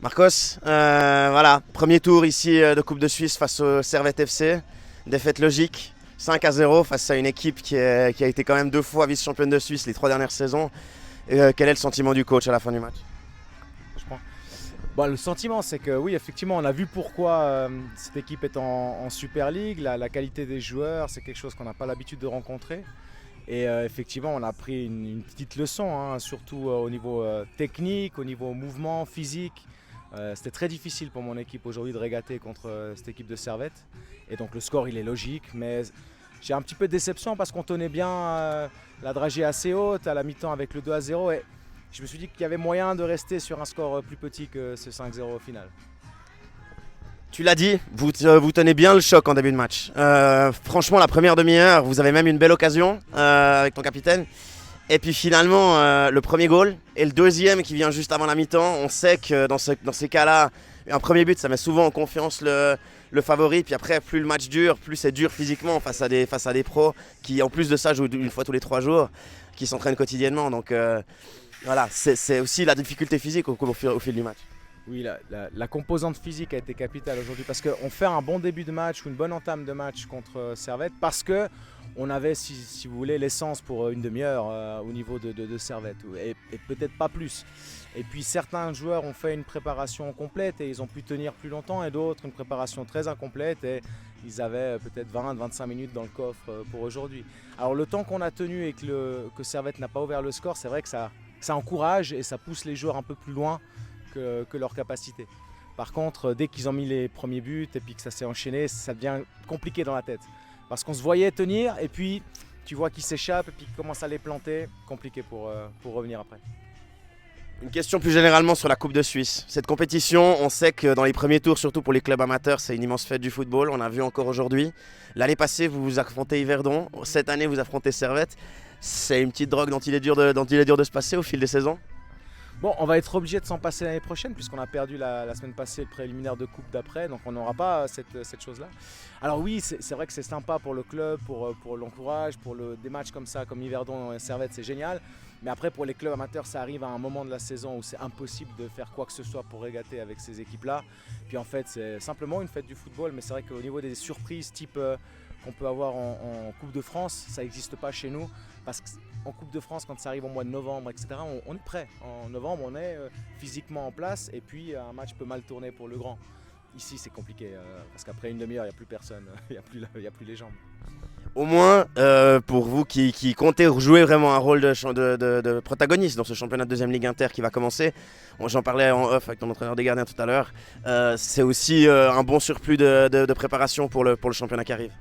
Marcos, voilà, premier tour ici de Coupe de Suisse face au Servette FC. Défaite logique, 5-0 face à une équipe qui a été quand même 2 fois vice-championne de Suisse les 3 dernières saisons. Quel est le sentiment du coach à la fin du match? Je pense. Bon, le sentiment, c'est que oui, effectivement, on a vu pourquoi cette équipe est en Super League. La qualité des joueurs, c'est quelque chose qu'on n'a pas l'habitude de rencontrer. Et effectivement, on a pris une petite leçon, hein, surtout au niveau technique, au niveau mouvement, physique. C'était très difficile pour mon équipe aujourd'hui de régater contre cette équipe de Servette. Et donc le score, il est logique, mais j'ai un petit peu de déception parce qu'on tenait bien la dragée assez haute à la mi-temps avec le 2-0. Et je me suis dit qu'il y avait moyen de rester sur un score plus petit que ce 5-0 au final. Tu l'as dit, vous tenez bien le choc en début de match. Franchement, la première demi-heure, vous avez même une belle occasion avec ton capitaine. Et puis finalement, le premier goal et le deuxième qui vient juste avant la mi-temps, on sait que dans ces cas-là, un premier but, ça met souvent en confiance le favori. Puis après, plus le match dure, plus c'est dur physiquement face à des pros qui, en plus de ça, jouent une fois tous les 3 jours, qui s'entraînent quotidiennement. Donc voilà, c'est aussi la difficulté physique au fil du match. Oui, la composante physique a été capitale aujourd'hui parce qu'on fait un bon début de match ou une bonne entame de match contre Servette parce qu'on avait, si vous voulez, l'essence pour une demi-heure au niveau de Servette et peut-être pas plus. Et puis certains joueurs ont fait une préparation complète et ils ont pu tenir plus longtemps et d'autres une préparation très incomplète et ils avaient peut-être 20-25 minutes dans le coffre pour aujourd'hui. Alors le temps qu'on a tenu et que Servette n'a pas ouvert le score, c'est vrai que ça encourage et ça pousse les joueurs un peu plus loin que leur capacité. Par contre, dès qu'ils ont mis les premiers buts et puis que ça s'est enchaîné, ça devient compliqué dans la tête. Parce qu'on se voyait tenir et puis tu vois qu'ils s'échappent et puis qu'ils commencent à les planter. Compliqué pour revenir après. Une question plus généralement sur la Coupe de Suisse. Cette compétition, on sait que dans les premiers tours, surtout pour les clubs amateurs, c'est une immense fête du football. On a vu encore aujourd'hui. L'année passée, vous affrontez Yverdon. Cette année, vous affrontez Servette. C'est une petite drogue dont il est dur de se passer au fil des saisons. Bon, on va être obligé de s'en passer l'année prochaine puisqu'on a perdu la semaine passée le préliminaire de coupe d'après, donc on n'aura pas cette chose-là. Alors oui, c'est vrai que c'est sympa pour le club, pour l'encourage, des matchs comme ça, comme Yverdon et Servette, c'est génial. Mais après, pour les clubs amateurs, ça arrive à un moment de la saison où c'est impossible de faire quoi que ce soit pour régater avec ces équipes-là. Puis en fait, c'est simplement une fête du football, mais c'est vrai qu'au niveau des surprises type qu'on peut avoir en Coupe de France, ça n'existe pas chez nous. Parce qu'en Coupe de France, quand ça arrive au mois de novembre, etc., on est prêt. En novembre, on est physiquement en place et puis un match peut mal tourner pour le grand. Ici, c'est compliqué parce qu'après une demi-heure, il n'y a plus personne, il n'y a plus les jambes. Au moins, pour vous qui comptez jouer vraiment un rôle de protagoniste dans ce championnat de deuxième Ligue Inter qui va commencer, j'en parlais en off avec ton entraîneur des gardiens tout à l'heure, c'est aussi un bon surplus de préparation pour le championnat qui arrive.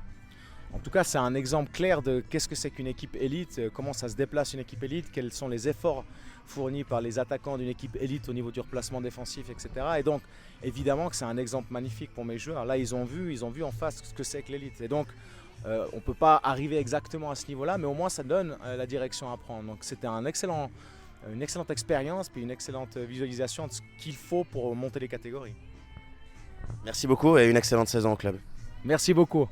En tout cas, c'est un exemple clair de qu'est-ce que c'est qu'une équipe élite, comment ça se déplace une équipe élite, quels sont les efforts fournis par les attaquants d'une équipe élite au niveau du replacement défensif, etc. Et donc, évidemment que c'est un exemple magnifique pour mes joueurs. Là, ils ont vu en face ce que c'est que l'élite. Et donc, on ne peut pas arriver exactement à ce niveau-là, mais au moins ça donne la direction à prendre. Donc, c'était une excellente expérience, puis une excellente visualisation de ce qu'il faut pour monter les catégories. Merci beaucoup et une excellente saison au club. Merci beaucoup.